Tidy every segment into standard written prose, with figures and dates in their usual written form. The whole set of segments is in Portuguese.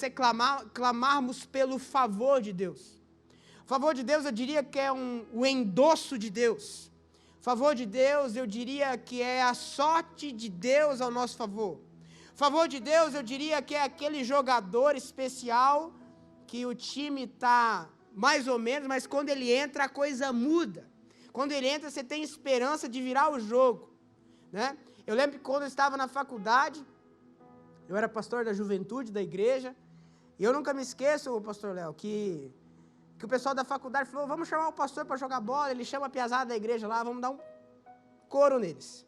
você clamarmos pelo favor de Deus. O favor de Deus, eu diria que é o endosso de Deus. O favor de Deus, eu diria que é a sorte de Deus ao nosso favor. O favor de Deus, eu diria que é aquele jogador especial que o time está mais ou menos, mas quando ele entra a coisa muda. Quando ele entra você tem esperança de virar o jogo, né? Eu lembro que quando eu estava na faculdade, eu era pastor da juventude da igreja, e eu nunca me esqueço, pastor Léo, que o pessoal da faculdade falou, vamos chamar o pastor para jogar bola, ele chama a piazada da igreja lá, vamos dar um coro neles.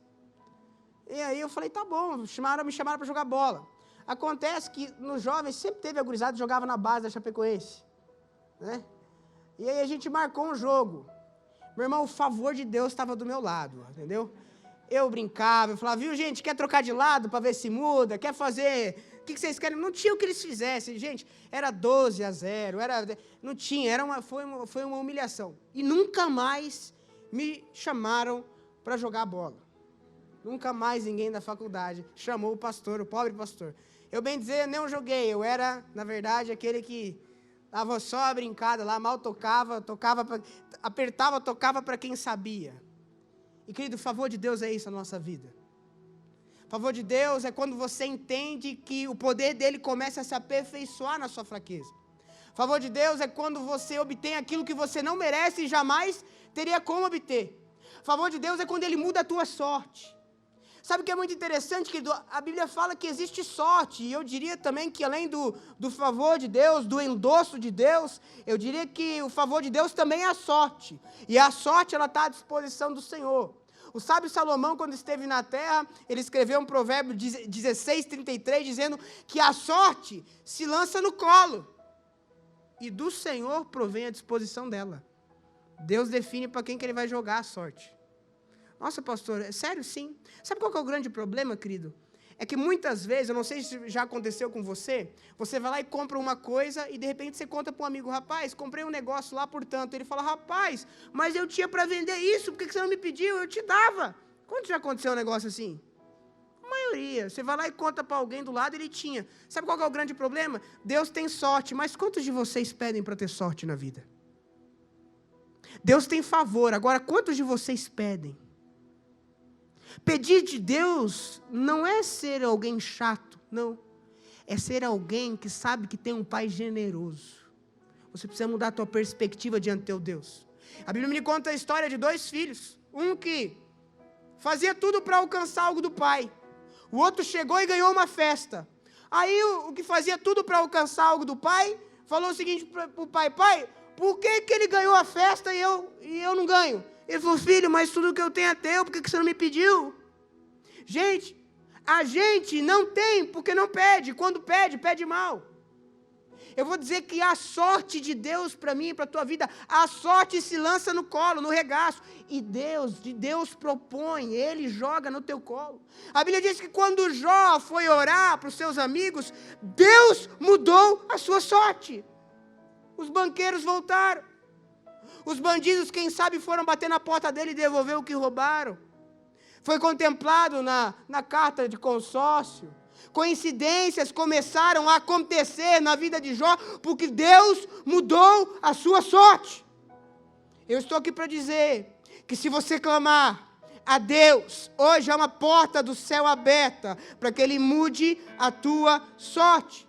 E aí eu falei, tá bom, me chamaram para jogar bola. Acontece que nos jovens sempre teve a gurizada que jogava na base da Chapecoense, né? E aí a gente marcou um jogo. Meu irmão, o favor de Deus estava do meu lado, entendeu? Eu brincava, eu falava, viu gente, quer trocar de lado para ver se muda, quer fazer, o que vocês querem? Não tinha o que eles fizessem, gente, era 12-0, não tinha, foi uma humilhação. E nunca mais me chamaram para jogar bola. Nunca mais ninguém da faculdade chamou o pastor, o pobre pastor. Eu bem dizer, não joguei, eu era, na verdade, aquele que dava só a brincada lá, mal tocava, apertava, tocava para quem sabia. E querido, o favor de Deus é isso na nossa vida. O favor de Deus é quando você entende que o poder dele começa a se aperfeiçoar na sua fraqueza. O favor de Deus é quando você obtém aquilo que você não merece e jamais teria como obter. O favor de Deus é quando ele muda a tua sorte. Sabe o que é muito interessante? Que a Bíblia fala que existe sorte, e eu diria também que além do favor de Deus, do endosso de Deus, eu diria que o favor de Deus também é a sorte, e a sorte ela está à disposição do Senhor. O sábio Salomão, quando esteve na terra, ele escreveu um provérbio 16:33, dizendo que a sorte se lança no colo, e do Senhor provém a disposição dela. Deus define para quem que ele vai jogar a sorte. Nossa, pastor, é sério? Sim. Sabe qual que é o grande problema, querido? É que muitas vezes, eu não sei se já aconteceu com você, você vai lá e compra uma coisa e de repente você conta para um amigo, rapaz, comprei um negócio lá, portanto. Ele fala, rapaz, mas eu tinha para vender isso, por que você não me pediu? Eu te dava. Quando já aconteceu um negócio assim? A maioria. Você vai lá e conta para alguém do lado, ele tinha. Sabe qual que é o grande problema? Deus tem sorte, mas quantos de vocês pedem para ter sorte na vida? Deus tem favor, agora quantos de vocês pedem? Pedir de Deus não é ser alguém chato, não. É ser alguém que sabe que tem um Pai generoso. Você precisa mudar a tua perspectiva diante do teu Deus. A Bíblia me conta a história de 2 filhos. Um que fazia tudo para alcançar algo do pai. O outro chegou e ganhou uma festa. Aí o que fazia tudo para alcançar algo do pai, falou o seguinte para o pai, pai, por que ele ganhou a festa e eu não ganho? Ele falou, filho, mas tudo que eu tenho é teu, por que você não me pediu? Gente, a gente não tem porque não pede. Quando pede, pede mal. Eu vou dizer que a sorte de Deus para mim e para a tua vida, a sorte se lança no colo, no regaço. E Deus propõe, Ele joga no teu colo. A Bíblia diz que quando Jó foi orar para os seus amigos, Deus mudou a sua sorte. Os banqueiros voltaram. Os bandidos, quem sabe, foram bater na porta dele e devolver o que roubaram. Foi contemplado na carta de consórcio. Coincidências começaram a acontecer na vida de Jó, porque Deus mudou a sua sorte. Eu estou aqui para dizer que se você clamar a Deus, hoje há uma porta do céu aberta para que Ele mude a tua sorte.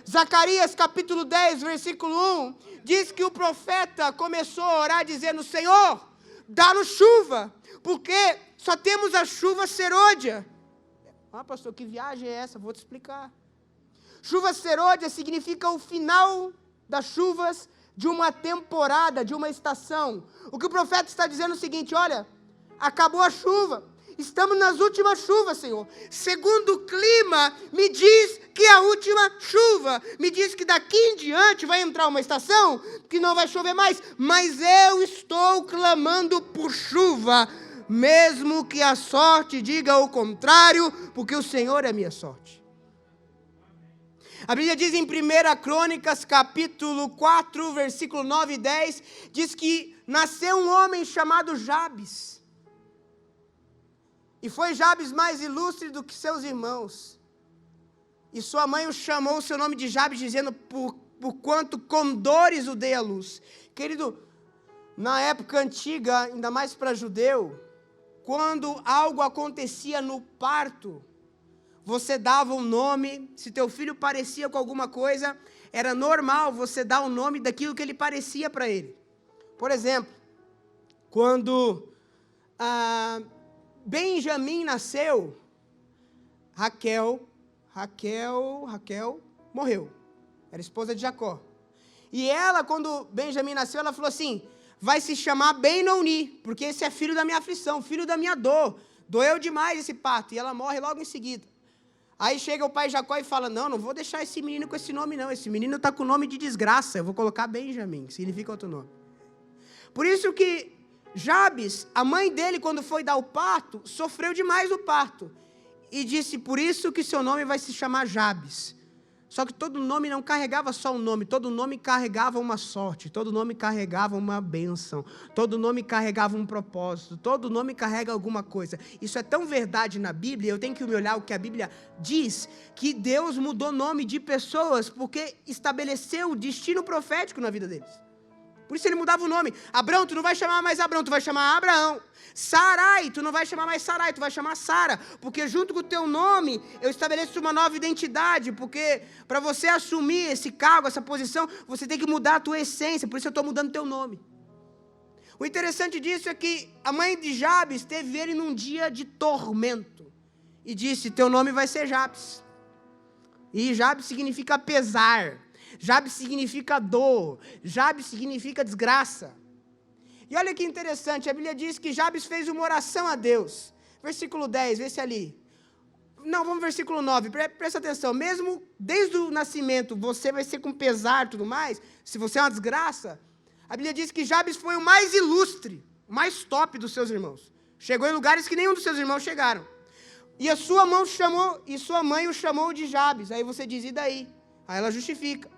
Zacarias capítulo 10, versículo 1, diz que o profeta começou a orar dizendo, Senhor, dá-nos chuva, porque só temos a chuva serôdia. Ah, pastor, que viagem é essa? Vou te explicar. Chuva serôdia significa o final das chuvas de uma temporada, de uma estação. O que o profeta está dizendo é o seguinte, olha, acabou a chuva. Estamos nas últimas chuvas, Senhor. Segundo o clima, me diz que é a última chuva. Me diz que daqui em diante vai entrar uma estação que não vai chover mais. Mas eu estou clamando por chuva, mesmo que a sorte diga o contrário, porque o Senhor é a minha sorte. A Bíblia diz em 1 Crônicas, capítulo 4, versículo 9 e 10, diz que nasceu um homem chamado Jabes. E foi Jabes mais ilustre do que seus irmãos. E sua mãe o chamou o seu nome de Jabes, dizendo, por quanto com dores o dei à luz. Querido, na época antiga, ainda mais para judeu, quando algo acontecia no parto, você dava um nome. Se teu filho parecia com alguma coisa, era normal você dar o nome daquilo que ele parecia para ele. Por exemplo, quando Benjamim nasceu, Raquel morreu. Era esposa de Jacó. E ela, quando Benjamim nasceu, ela falou assim, vai se chamar Ben-Oni, porque esse é filho da minha aflição, filho da minha dor. Doeu demais esse parto. E ela morre logo em seguida. Aí chega o pai Jacó e fala, não vou deixar esse menino com esse nome não. Esse menino está com o nome de desgraça. Eu vou colocar Benjamim, que significa outro nome. Por isso que Jabes, a mãe dele, quando foi dar o parto, sofreu demais o parto. E disse, por isso que seu nome vai se chamar Jabes. Só que todo nome não carregava só um nome, todo nome carregava uma sorte, todo nome carregava uma bênção, todo nome carregava um propósito, todo nome carrega alguma coisa. Isso é tão verdade na Bíblia, eu tenho que me olhar o que a Bíblia diz, que Deus mudou nome de pessoas porque estabeleceu o destino profético na vida deles. Por isso ele mudava o nome. Abrão, tu não vai chamar mais Abrão, tu vai chamar Abraão. Sarai, tu não vai chamar mais Sarai, tu vai chamar Sara. Porque junto com o teu nome, eu estabeleço uma nova identidade. Porque para você assumir esse cargo, essa posição, você tem que mudar a tua essência. Por isso eu estou mudando o teu nome. O interessante disso é que a mãe de Jabes teve ele num dia de tormento. E disse, teu nome vai ser Jabes. E Jabes significa pesar. Jabes significa dor, Jabes significa desgraça. E olha que interessante, a Bíblia diz que Jabes fez uma oração a Deus. Versículo 10, vê se ali. Não, vamos versículo 9, presta atenção. Mesmo desde o nascimento, você vai ser com pesar e tudo mais, se você é uma desgraça. A Bíblia diz que Jabes foi o mais ilustre, o mais top dos seus irmãos. Chegou em lugares que nenhum dos seus irmãos chegaram. E sua mãe o chamou de Jabes. Aí você diz, e daí? Aí ela justifica.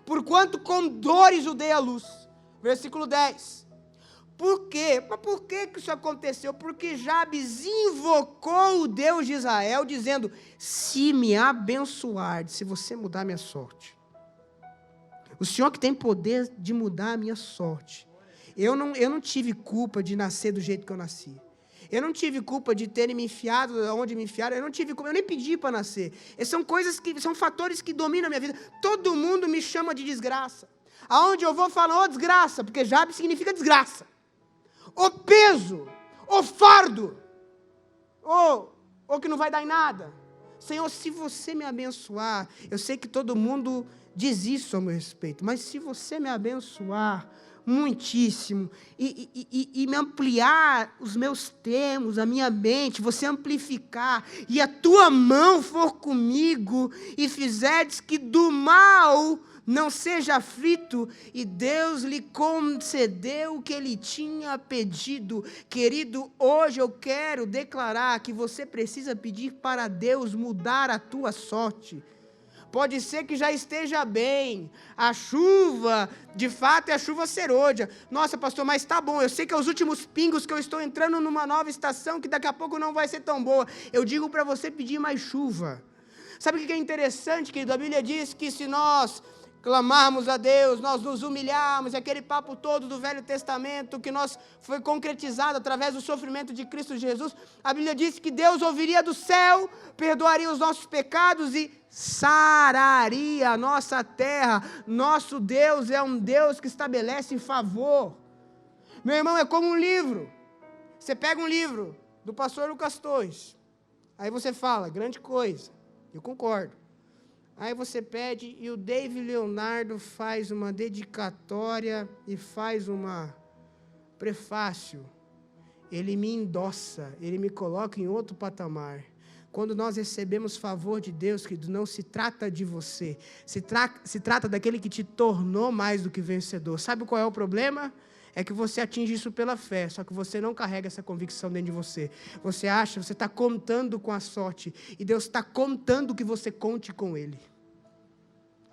Porquanto com dores o dei à luz. Versículo 10. Por quê? Mas por que isso aconteceu? Porque Jabes invocou o Deus de Israel, dizendo, se me abençoar, se você mudar a minha sorte. O Senhor que tem poder de mudar a minha sorte. Eu não tive culpa de nascer do jeito que eu nasci. Eu não tive culpa de terem me enfiado onde me enfiaram, eu não tive culpa, eu nem pedi para nascer. São fatores que dominam a minha vida. Todo mundo me chama de desgraça. Aonde eu vou falar, desgraça, porque Jabes significa desgraça. O peso, o fardo, ou que não vai dar em nada. Senhor, se você me abençoar, eu sei que todo mundo diz isso a meu respeito, mas se você me abençoar muitíssimo, e me ampliar os meus termos, a minha mente, você amplificar, e a tua mão for comigo, e fizeres que do mal não seja aflito, e Deus lhe concedeu o que ele tinha pedido. Querido, hoje eu quero declarar que você precisa pedir para Deus mudar a tua sorte. Pode ser que já esteja bem, a chuva, de fato, é a chuva serôdia. Nossa, pastor, mas tá bom, eu sei que é os últimos pingos que eu estou entrando numa nova estação, que daqui a pouco não vai ser tão boa. Eu digo para você pedir mais chuva. Sabe o que é interessante, querido? A Bíblia diz que se nós clamarmos a Deus, nós nos humilharmos, aquele papo todo do Velho Testamento, que foi concretizado através do sofrimento de Cristo Jesus, a Bíblia diz que Deus ouviria do céu, perdoaria os nossos pecados e sararia a nossa terra. Nosso Deus é um Deus que estabelece favor. Meu irmão, é como um livro. Você pega um livro do pastor Lucas Torres, aí você fala, grande coisa, eu concordo. Aí você pede e o David Leonardo faz uma dedicatória e faz uma prefácio. Ele me endossa, ele me coloca em outro patamar. Quando nós recebemos favor de Deus, querido, não se trata de você, se trata daquele que te tornou mais do que vencedor. Sabe qual é o problema? É que você atinge isso pela fé, só que você não carrega essa convicção dentro de você. Você está contando com a sorte, e Deus está contando que você conte com Ele.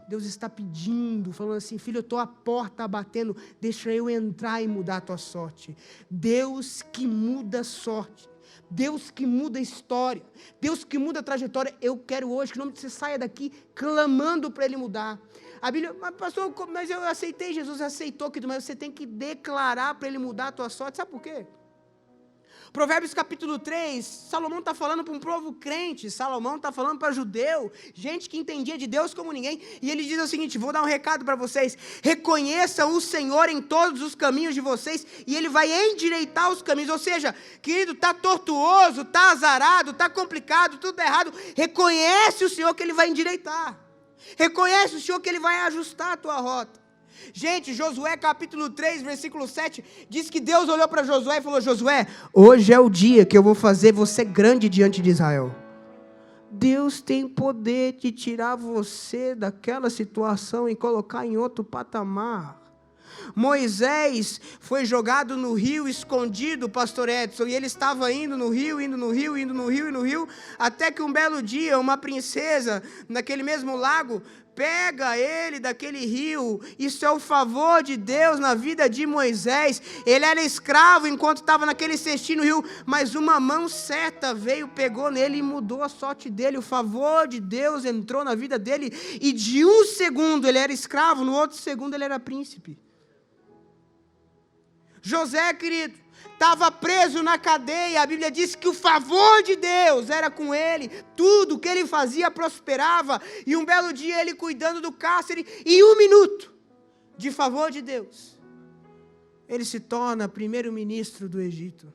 Deus está pedindo, falando assim, filho, eu estou à porta batendo, deixa eu entrar e mudar a tua sorte. Deus que muda a sorte. Deus que muda a história, Deus que muda a trajetória. Eu quero hoje que o nome de você saia daqui clamando para Ele mudar. A Bíblia, mas pastor, mas eu aceitei, Jesus aceitou, mas você tem que declarar para Ele mudar a tua sorte. Sabe por quê? Provérbios capítulo 3, Salomão está falando para um povo crente, Salomão está falando para judeu, gente que entendia de Deus como ninguém, e ele diz o seguinte, vou dar um recado para vocês, reconheçam o Senhor em todos os caminhos de vocês, e Ele vai endireitar os caminhos, ou seja, querido, está tortuoso, está azarado, está complicado, tudo errado, reconhece o Senhor que Ele vai endireitar, reconhece o Senhor que Ele vai ajustar a tua rota. Gente, Josué capítulo 3, versículo 7, diz que Deus olhou para Josué e falou, Josué, hoje é o dia que eu vou fazer você grande diante de Israel. Deus tem poder de tirar você daquela situação e colocar em outro patamar. Moisés foi jogado no rio escondido, pastor Edson, e ele estava indo no rio, até que um belo dia uma princesa, naquele mesmo lago, pega ele daquele rio. Isso é o favor de Deus na vida de Moisés. Ele era escravo enquanto estava naquele cestinho no rio, mas uma mão certa veio, pegou nele e mudou a sorte dele. O favor de Deus entrou na vida dele, e de um segundo ele era escravo, no outro segundo ele era príncipe. José, querido, estava preso na cadeia, a Bíblia diz que o favor de Deus era com ele, tudo que ele fazia prosperava, e um belo dia ele cuidando do cárcere, em 1 minuto de favor de Deus, ele se torna primeiro-ministro do Egito,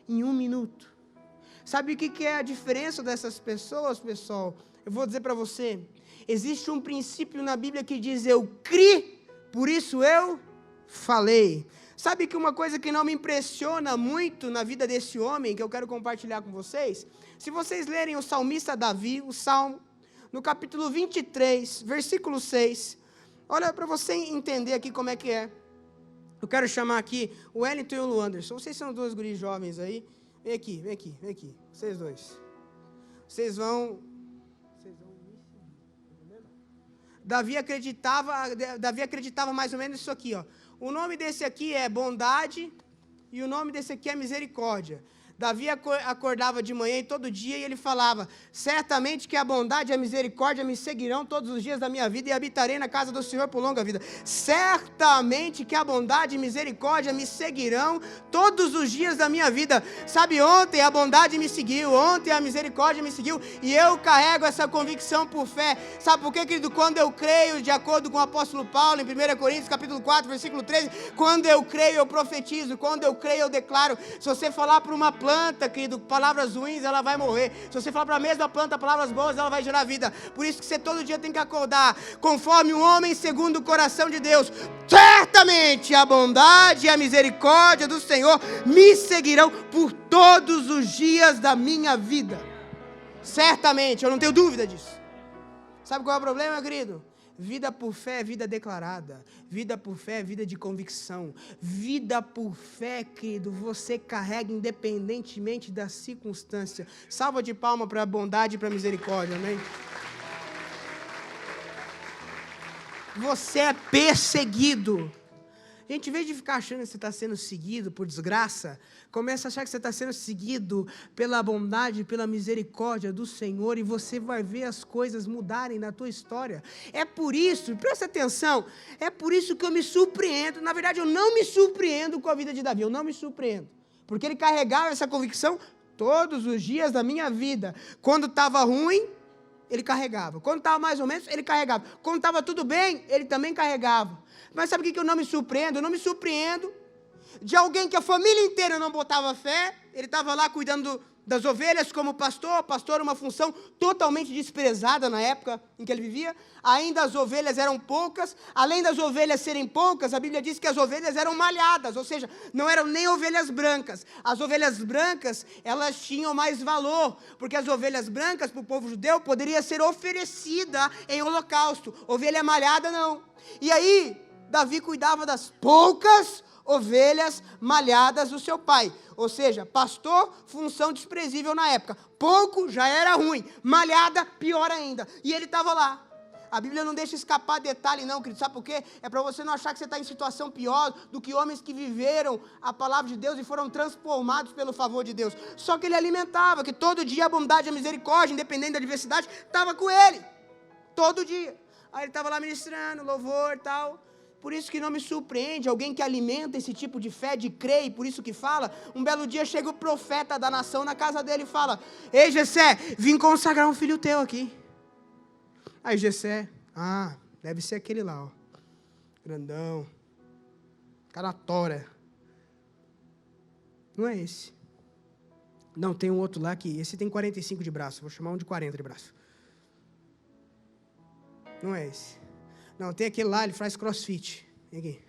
em 1 minuto. Sabe o que é a diferença dessas pessoas, pessoal? Eu vou dizer para você, existe um princípio na Bíblia que diz, eu criei, por isso eu falei. Sabe que uma coisa que não me impressiona muito na vida desse homem, que eu quero compartilhar com vocês, se vocês lerem o salmista Davi, o Salmo, no capítulo 23, versículo 6, olha para você entender aqui como é que é. Eu quero chamar aqui o Wellington e o Luanderson, vocês são 2 guris jovens aí, vem aqui, vocês dois. Vocês vão Davi acreditava mais ou menos isso aqui, ó. O nome desse aqui é bondade e o nome desse aqui é misericórdia. Davi acordava de manhã e todo dia e ele falava, certamente que a bondade e a misericórdia me seguirão todos os dias da minha vida e habitarei na casa do Senhor por longa vida. Certamente que a bondade e a misericórdia me seguirão todos os dias da minha vida. Sabe, ontem a bondade me seguiu, ontem a misericórdia me seguiu e eu carrego essa convicção por fé. Sabe por quê, querido? Quando eu creio, de acordo com o apóstolo Paulo, em 1 Coríntios capítulo 4, versículo 13, quando eu creio eu profetizo, quando eu creio eu declaro. Se você falar para uma planta, querido, palavras ruins, ela vai morrer. Se você falar para a mesma planta palavras boas, ela vai gerar vida. Por isso que você todo dia tem que acordar conforme um homem segundo o coração de Deus. Certamente a bondade e a misericórdia do Senhor me seguirão por todos os dias da minha vida. Certamente, eu não tenho dúvida disso. Sabe qual é o problema, querido? Vida por fé é vida declarada. Vida por fé é vida de convicção. Vida por fé, querido, você carrega independentemente da circunstância. Salva de palma para a bondade e para a misericórdia, amém? Você é perseguido. Gente, em vez de ficar achando que você está sendo seguido por desgraça, começa a achar que você está sendo seguido pela bondade e pela misericórdia do Senhor, e você vai ver as coisas mudarem na tua história. É por isso, presta atenção, é por isso que eu me surpreendo. Na verdade, eu não me surpreendo com a vida de Davi, eu não me surpreendo, porque ele carregava essa convicção todos os dias da minha vida. Quando estava ruim, ele carregava. Quando estava mais ou menos, ele carregava. Quando estava tudo bem, ele também carregava. Mas sabe o que eu não me surpreendo? Eu não me surpreendo de alguém que a família inteira não botava fé. Ele estava lá cuidando das ovelhas como pastor. Pastor era uma função totalmente desprezada na época em que ele vivia. Ainda as ovelhas eram poucas. Além das ovelhas serem poucas, a Bíblia diz que as ovelhas eram malhadas, ou seja, não eram nem ovelhas brancas. As ovelhas brancas, elas tinham mais valor, porque as ovelhas brancas para o povo judeu poderia ser oferecida em holocausto. Ovelha malhada não. E aí, Davi cuidava das poucas ovelhas malhadas do seu pai. Ou seja, pastor, função desprezível na época. Pouco já era ruim, malhada, pior ainda. E ele estava lá. A Bíblia não deixa escapar detalhe não, querido. Sabe por quê? É para você não achar que você está em situação pior do que homens que viveram a palavra de Deus e foram transformados pelo favor de Deus. Só que ele alimentava, que todo dia a bondade e a misericórdia, independente da adversidade, estava com ele. Todo dia. Aí ele estava lá ministrando, louvor e tal. Por isso que não me surpreende alguém que alimenta esse tipo de fé, de crer, e por isso que fala, um belo dia chega o profeta da nação na casa dele e fala: ei, Jessé, vim consagrar um filho teu aqui. Aí Jessé, deve ser aquele lá, ó, grandão, cara tora. Não é esse. Não, tem um outro lá que, esse tem 45 de braço, vou chamar um de 40 de braço. Não é esse. Não, tem aquele lá, ele faz crossfit. Vem aqui.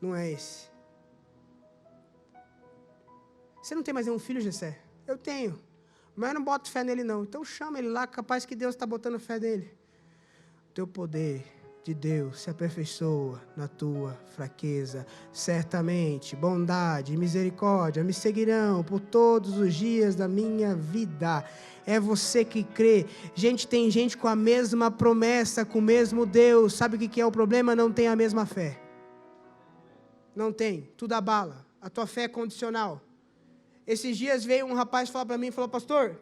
Não é esse. Você não tem mais nenhum filho, Jessé? Eu tenho. Mas eu não boto fé nele, não. Então chama ele lá, capaz que Deus está botando fé nele. O teu poder de Deus se aperfeiçoa na tua fraqueza. Certamente, bondade e misericórdia me seguirão por todos os dias da minha vida. É você que crê. Gente, tem gente com a mesma promessa, com o mesmo Deus. Sabe o que é o problema? Não tem a mesma fé. Não tem. Tudo abala. A tua fé é condicional. Esses dias veio um rapaz falar para mim, falou: pastor,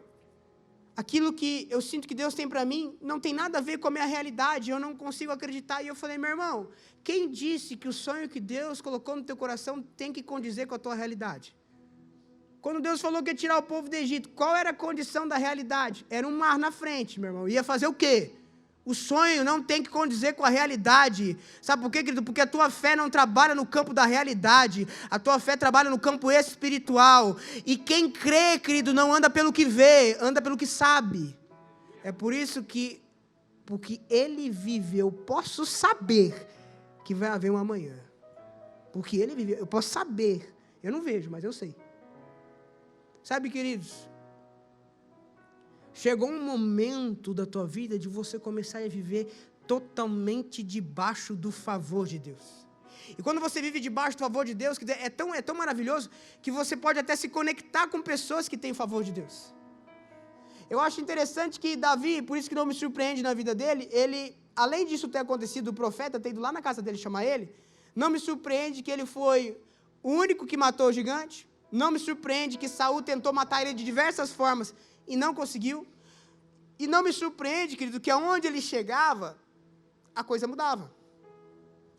aquilo que eu sinto que Deus tem para mim não tem nada a ver com a minha realidade, eu não consigo acreditar. E eu falei: meu irmão, quem disse que o sonho que Deus colocou no teu coração tem que condizer com a tua realidade? Quando Deus falou que ia tirar o povo do Egito, qual era a condição da realidade? Era um mar na frente, meu irmão. Ia fazer o quê? O sonho não tem que condizer com a realidade. Sabe por quê, querido? Porque a tua fé não trabalha no campo da realidade. A tua fé trabalha no campo espiritual. E quem crê, querido, não anda pelo que vê, anda pelo que sabe. É por isso que, porque ele vive, eu posso saber que vai haver um amanhã. Porque ele vive, eu posso saber. Eu não vejo, mas eu sei. Sabe, queridos, chegou um momento da tua vida de você começar a viver totalmente debaixo do favor de Deus. E quando você vive debaixo do favor de Deus, é tão maravilhoso que você pode até se conectar com pessoas que têm o favor de Deus. Eu acho interessante que Davi, por isso que não me surpreende na vida dele, ele, além disso ter acontecido, o profeta ter ido lá na casa dele chamar ele, não me surpreende que ele foi o único que matou o gigante. Não me surpreende que Saul tentou matar ele de diversas formas e não conseguiu. E não me surpreende, querido, que aonde ele chegava, a coisa mudava.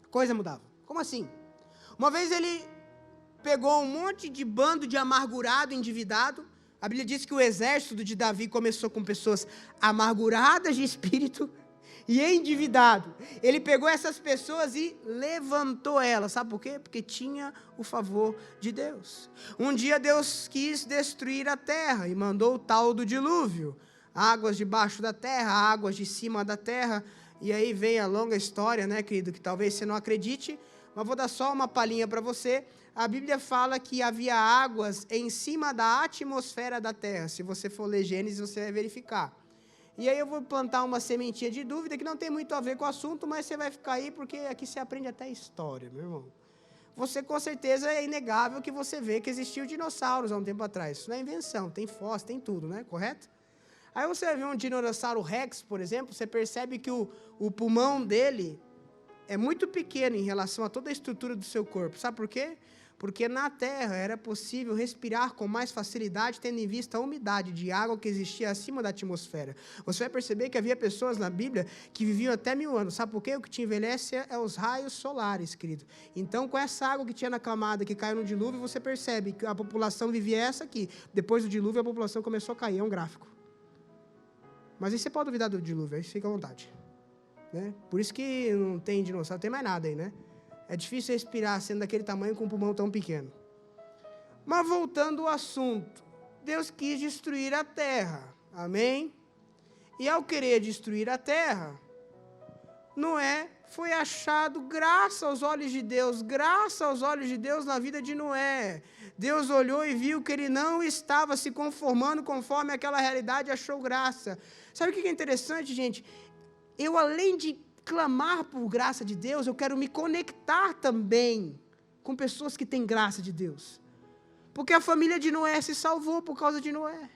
A coisa mudava. Como assim? Uma vez ele pegou um monte de bando de amargurado, endividado. A Bíblia diz que o exército de Davi começou com pessoas amarguradas de espírito e endividado. Ele pegou essas pessoas e levantou elas. Sabe por quê? Porque tinha o favor de Deus. Um dia Deus quis destruir a terra e mandou o tal do dilúvio. Águas debaixo da terra, águas de cima da terra. E aí vem a longa história, né, querido, que talvez você não acredite, mas vou dar só uma palhinha para você. A Bíblia fala que havia águas em cima da atmosfera da terra. Se você for ler Gênesis, você vai verificar. E aí eu vou plantar uma sementinha de dúvida que não tem muito a ver com o assunto, mas você vai ficar aí porque aqui você aprende até história, meu irmão. Você com certeza é inegável que você vê que existiu dinossauros há um tempo atrás. Isso não é invenção, tem fóssil, tem tudo, né? Correto? Aí você vai ver um dinossauro Rex, por exemplo, você percebe que o pulmão dele é muito pequeno em relação a toda a estrutura do seu corpo. Sabe por quê? Porque na Terra era possível respirar com mais facilidade, tendo em vista a umidade de água que existia acima da atmosfera. Você vai perceber que havia pessoas na Bíblia que viviam até 1000 anos. Sabe por quê? O que te envelhece é os raios solares, querido. Então, com essa água que tinha na camada, que caiu no dilúvio, você percebe que a população vivia essa aqui. Depois do dilúvio, a população começou a cair. É um gráfico. Mas aí você pode duvidar do dilúvio, aí fica à vontade. Né? Por isso que não tem dinossauro, não tem mais nada aí, né? É difícil respirar sendo daquele tamanho com um pulmão tão pequeno. Mas voltando ao assunto, Deus quis destruir a terra, amém? E ao querer destruir a terra, Noé foi achado graça aos olhos de Deus, graça aos olhos de Deus na vida de Noé. Deus olhou e viu que ele não estava se conformando conforme aquela realidade e achou graça. Sabe o que é interessante, gente? Eu, além de clamar por graça de Deus, eu quero me conectar também com pessoas que têm graça de Deus. Porque a família de Noé se salvou por causa de Noé.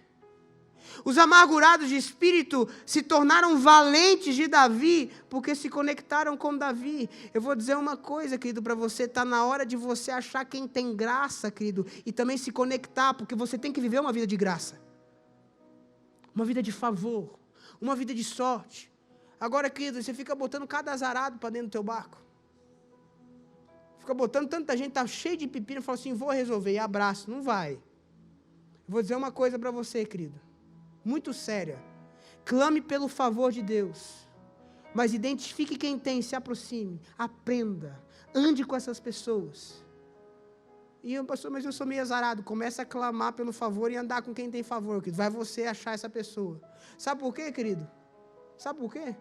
Os amargurados de espírito se tornaram valentes de Davi, porque se conectaram com Davi. Eu vou dizer uma coisa, querido, para você, está na hora de você achar quem tem graça, querido, e também se conectar, porque você tem que viver uma vida de graça. Uma vida de favor, uma vida de sorte. Agora, querido, você fica botando cada azarado para dentro do teu barco. Fica botando tanta gente, está cheio de pepino, fala assim, vou resolver, e abraço. Não vai. Eu vou dizer uma coisa para você, querido, muito séria. Clame pelo favor de Deus, mas identifique quem tem, se aproxime, aprenda, ande com essas pessoas. E eu, pastor, mas eu sou meio azarado. Começa a clamar pelo favor e andar com quem tem favor, querido. Vai você achar essa pessoa. Sabe por quê, querido? Sabe por quê?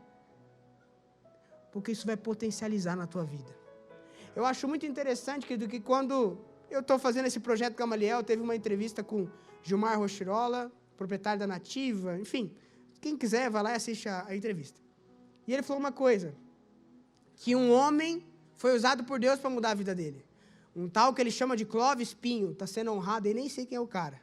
Porque isso vai potencializar na tua vida. Eu acho muito interessante, querido, que quando eu estou fazendo esse projeto Gamaliel, teve uma entrevista com Gilmar Rochirola, proprietário da Nativa, enfim, quem quiser vai lá e assiste a entrevista. E ele falou uma coisa, que um homem foi usado por Deus para mudar a vida dele. Um tal que ele chama de Clóvis Pinho, está sendo honrado, eu nem sei quem é o cara.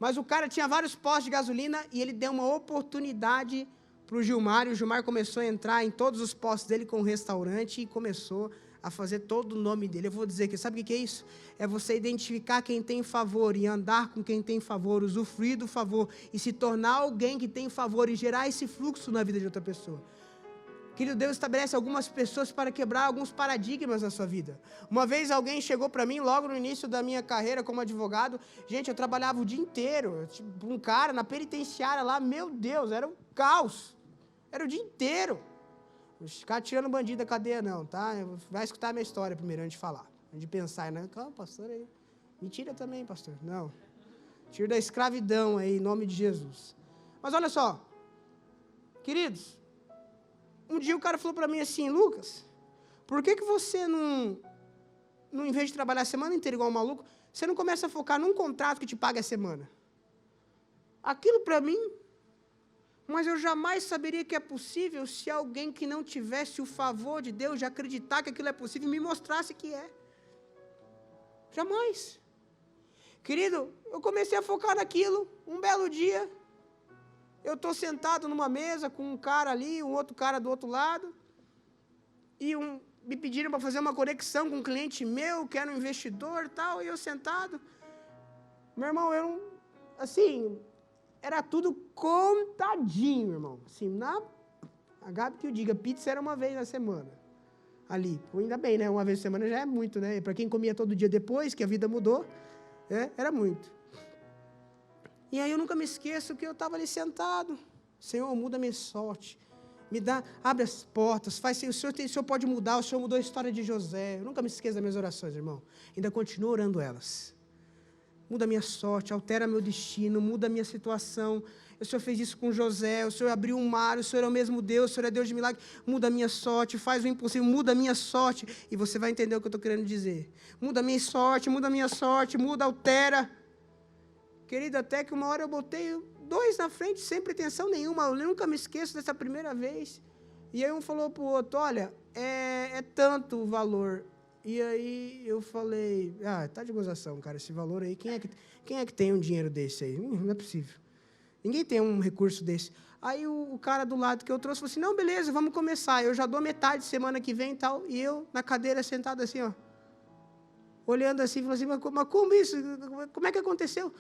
Mas o cara tinha vários postos de gasolina e ele deu uma oportunidade para o Gilmar, e o Gilmar começou a entrar em todos os postos dele com um restaurante e começou a fazer todo o nome dele. Eu vou dizer que, sabe o que é isso? É você identificar quem tem favor e andar com quem tem favor, usufruir do favor e se tornar alguém que tem favor e gerar esse fluxo na vida de outra pessoa. Querido, Deus estabelece algumas pessoas para quebrar alguns paradigmas na sua vida. Uma vez alguém chegou para mim, logo no início da minha carreira como advogado, gente, eu trabalhava o dia inteiro, tipo, um cara na penitenciária lá, meu Deus, era um caos, era o dia inteiro. Ficar tirando bandido da cadeia não, tá? Vai escutar a minha história primeiro, antes de falar. Antes de pensar, né? Calma, pastor, aí. Mentira também, pastor. Não. Tira da escravidão aí, em nome de Jesus. Mas olha só. Queridos, um dia o cara falou para mim assim, Lucas, por que você não, em vez de trabalhar a semana inteira igual um maluco, você não começa a focar num contrato que te paga a semana? Aquilo para mim... Mas eu jamais saberia que é possível se alguém que não tivesse o favor de Deus de acreditar que aquilo é possível me mostrasse que é. Jamais. Querido, eu comecei a focar naquilo, um belo dia, eu estou sentado numa mesa com um cara ali, um outro cara do outro lado, e me pediram para fazer uma conexão com um cliente meu, que era um investidor e tal, e eu sentado. Meu irmão, eu não, assim... Era tudo contadinho, irmão. Assim, a Gabi que eu diga, pizza era uma vez na semana. Ali. Ainda bem, né? Uma vez na semana já é muito, né? Para quem comia todo dia depois, que a vida mudou, era muito. E aí eu nunca me esqueço que eu estava ali sentado. Senhor, muda a minha sorte. Me dá, abre as portas, faz, o Senhor pode mudar, o Senhor mudou a história de José. Eu nunca me esqueço das minhas orações, irmão. Ainda continuo orando elas. Muda a minha sorte, altera meu destino, muda a minha situação. O Senhor fez isso com José, o Senhor abriu um mar, o Senhor é o mesmo Deus, o Senhor é Deus de milagre. Muda a minha sorte, faz o impossível, muda a minha sorte. E você vai entender o que eu estou querendo dizer. Muda a minha sorte, muda, altera. Querido, até que uma hora eu botei 2 na frente, sem pretensão nenhuma. Eu nunca me esqueço dessa primeira vez. E aí um falou para o outro, olha, é tanto o valor. E aí eu falei, tá de gozação, cara, esse valor aí, quem é que tem um dinheiro desse aí? Não é possível. Ninguém tem um recurso desse. Aí o cara do lado que eu trouxe falou assim, não, beleza, vamos começar, eu já dou metade semana que vem e tal. E eu, na cadeira, sentado assim, ó, olhando assim, falou assim, mas como isso? Como é que aconteceu?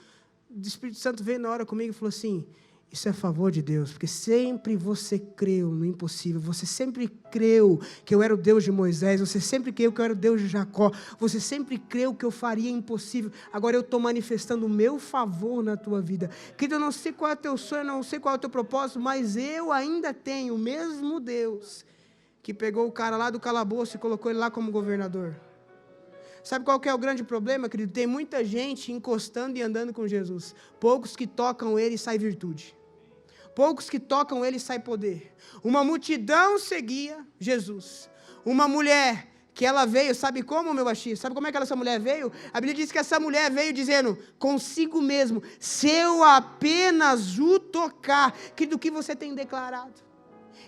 O Espírito Santo veio na hora comigo e falou assim, isso é a favor de Deus, porque sempre você creu no impossível, você sempre creu que eu era o Deus de Moisés, você sempre creu que eu era o Deus de Jacó, você sempre creu que eu faria impossível, agora eu estou manifestando o meu favor na tua vida. Querido, eu não sei qual é o teu sonho, eu não sei qual é o teu propósito, mas eu ainda tenho o mesmo Deus que pegou o cara lá do calabouço e colocou ele lá como governador. Sabe qual que é o grande problema, querido? Tem muita gente encostando e andando com Jesus, poucos que tocam ele e sai virtude. Poucos que tocam ele sai poder. Uma multidão seguia Jesus. Uma mulher que ela veio, sabe como, meu baixinho? Sabe como é que essa mulher veio? A Bíblia diz que essa mulher veio dizendo, consigo mesmo, se eu apenas o tocar, que do que você tem declarado?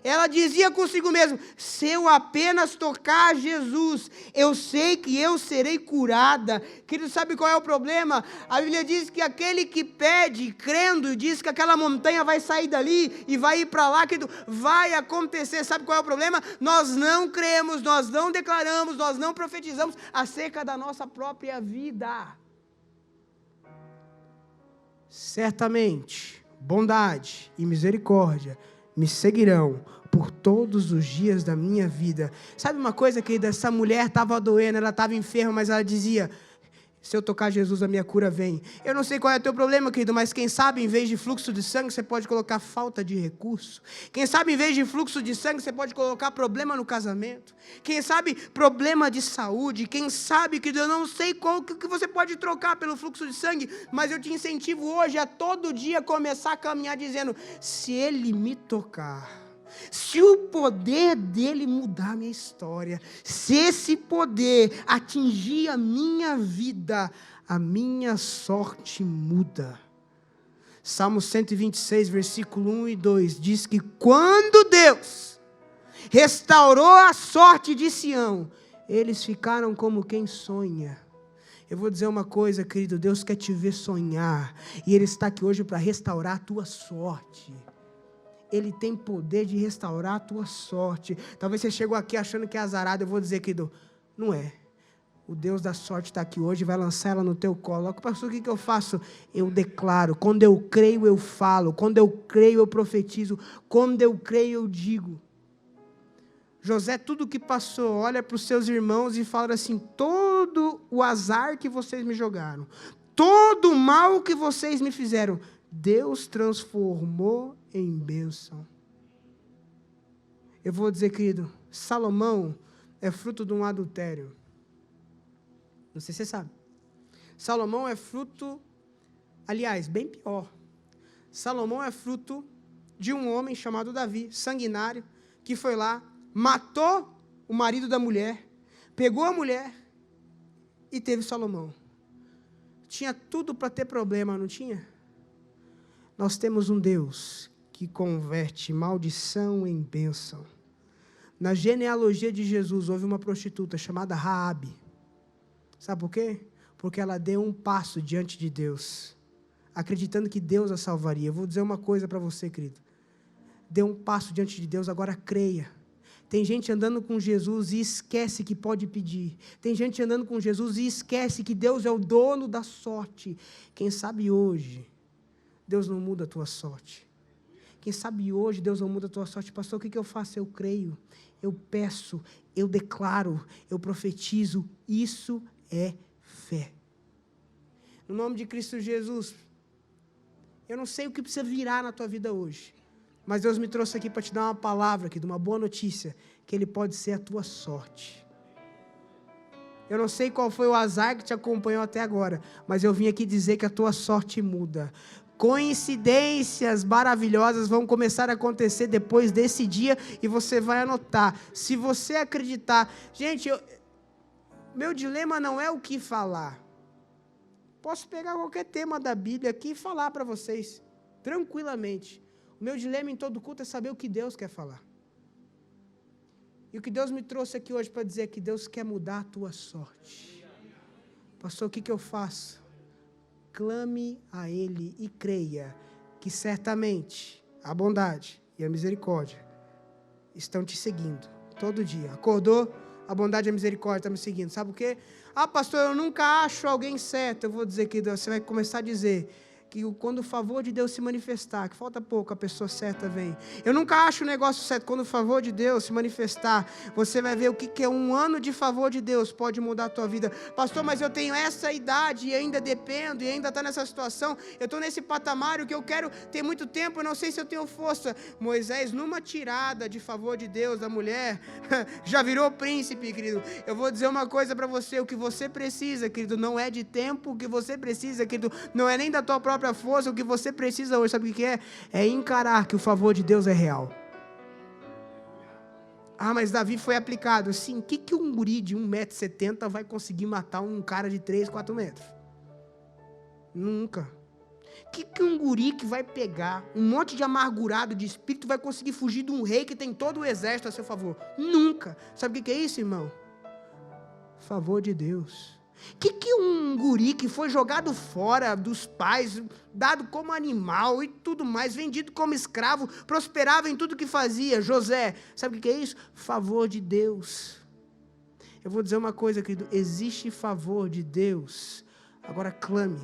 Ela dizia consigo mesma: se eu apenas tocar Jesus, eu sei que eu serei curada. Querido, sabe qual é o problema? A Bíblia diz que aquele que pede, crendo, diz que aquela montanha vai sair dali e vai ir para lá, querido, vai acontecer. Sabe qual é o problema? Nós não cremos, nós não declaramos, nós não profetizamos acerca da nossa própria vida. Certamente, bondade e misericórdia me seguirão por todos os dias da minha vida. Sabe uma coisa, querida? Essa mulher estava doendo, ela estava enferma, mas ela dizia: se eu tocar Jesus, a minha cura vem. Eu não sei qual é o teu problema, querido, mas quem sabe, em vez de fluxo de sangue, você pode colocar falta de recurso. Quem sabe, em vez de fluxo de sangue, você pode colocar problema no casamento. Quem sabe, problema de saúde. Quem sabe, querido, eu não sei qual que você pode trocar pelo fluxo de sangue, mas eu te incentivo hoje a todo dia começar a caminhar dizendo: se Ele me tocar, se o poder dele mudar a minha história, se esse poder atingir a minha vida, a minha sorte muda. Salmo 126, versículo 1 e 2, diz que quando Deus restaurou a sorte de Sião, eles ficaram como quem sonha. Eu vou dizer uma coisa, querido, Deus quer te ver sonhar, e Ele está aqui hoje para restaurar a tua sorte. Ele tem poder de restaurar a tua sorte. Talvez você chegou aqui achando que é azarado. Eu vou dizer, querido, não é. O Deus da sorte está aqui hoje, vai lançar ela no teu colo. Pastor, o que eu faço? Eu declaro. Quando eu creio, eu falo. Quando eu creio, eu profetizo. Quando eu creio, eu digo. José, tudo que passou, olha para os seus irmãos e fala assim: todo o azar que vocês me jogaram, todo o mal que vocês me fizeram, Deus transformou em bênção. Eu vou dizer, querido, Salomão é fruto de um adultério. Não sei se você sabe. Salomão é fruto, aliás, bem pior. Salomão é fruto de um homem chamado Davi, sanguinário, que foi lá, matou o marido da mulher, pegou a mulher e teve Salomão. Tinha tudo para ter problema, não tinha? Nós temos um Deus que converte maldição em bênção. Na genealogia de Jesus houve uma prostituta chamada Raabe. Sabe por quê? Porque ela deu um passo diante de Deus, acreditando que Deus a salvaria. Eu vou dizer uma coisa para você, querido. Dê um passo diante de Deus, agora creia. Tem gente andando com Jesus e esquece que pode pedir. Tem gente andando com Jesus e esquece que Deus é o dono da sorte. Quem sabe hoje Deus não muda a tua sorte. Quem sabe hoje Deus não muda a tua sorte. Pastor, o que eu faço? Eu creio, eu peço, eu declaro, eu profetizo. Isso é fé. No nome de Cristo Jesus, eu não sei o que precisa virar na tua vida hoje, mas Deus me trouxe aqui para te dar uma palavra aqui, de uma boa notícia, que Ele pode ser a tua sorte. Eu não sei qual foi o azar que te acompanhou até agora, mas eu vim aqui dizer que a tua sorte muda. Coincidências maravilhosas vão começar a acontecer depois desse dia e você vai anotar. Se você acreditar... Gente, meu dilema não é o que falar. Posso pegar qualquer tema da Bíblia aqui e falar para vocês, tranquilamente. O meu dilema em todo culto é saber o que Deus quer falar. E o que Deus me trouxe aqui hoje para dizer é que Deus quer mudar a tua sorte. Pastor, o que eu faço? Clame a Ele e creia que certamente a bondade e a misericórdia estão te seguindo todo dia. Acordou? A bondade e a misericórdia estão me seguindo. Sabe o quê? Ah, pastor, eu nunca acho alguém certo. Eu vou dizer que você vai começar a dizer que quando o favor de Deus se manifestar, que falta pouco, a pessoa certa vem. Eu nunca acho o negócio certo. Quando o favor de Deus se manifestar, você vai ver o que é um ano de favor de Deus pode mudar a tua vida. Pastor, mas eu tenho essa idade e ainda dependo, e ainda está nessa situação. Eu estou nesse patamar, o que eu quero ter muito tempo, eu não sei se eu tenho força. Moisés, numa tirada de favor de Deus da mulher, já virou príncipe, querido. Eu vou dizer uma coisa para você, o que você precisa, querido, não é de tempo, o que você precisa, querido, não é nem da tua própria força, o que você precisa hoje, sabe o que é? É encarar que o favor de Deus é real. Ah, mas Davi foi aplicado. Sim, o que um guri de 1,70 m vai conseguir matar um cara de 3, 4 metros? Nunca. Que um guri que vai pegar um monte de amargurado de espírito vai conseguir fugir de um rei que tem todo o exército a seu favor? Nunca. Sabe o que é isso, irmão? Favor de Deus. Que um guri que foi jogado fora dos pais, dado como animal e tudo mais, vendido como escravo, prosperava em tudo que fazia? José, sabe o que é isso? Favor de Deus. Eu vou dizer uma coisa, querido, existe favor de Deus. Agora clame.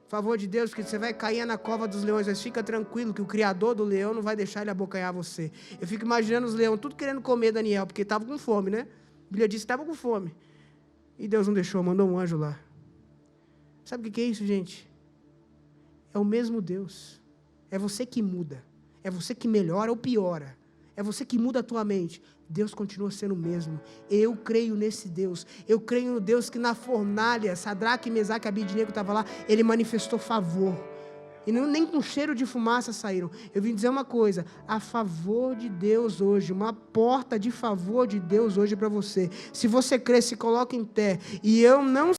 Favor de Deus, que você vai cair na cova dos leões, mas fica tranquilo que o criador do leão não vai deixar ele abocanhar você. Eu fico imaginando os leões tudo querendo comer Daniel, porque estava com fome, né? A Bíblia disse que estava com fome. E Deus não deixou, mandou um anjo lá. Sabe o que é isso, gente? É o mesmo Deus. É você que muda. É você que melhora ou piora. É você que muda a tua mente. Deus continua sendo o mesmo. Eu creio nesse Deus. Eu creio no Deus que na fornalha, Sadraque, Mesaque e Abidnego estavam lá, ele manifestou favor. E nem com cheiro de fumaça saíram. Eu vim dizer uma coisa, a favor de Deus hoje, uma porta de favor de Deus hoje para você. Se você crê, se coloque em pé. E eu não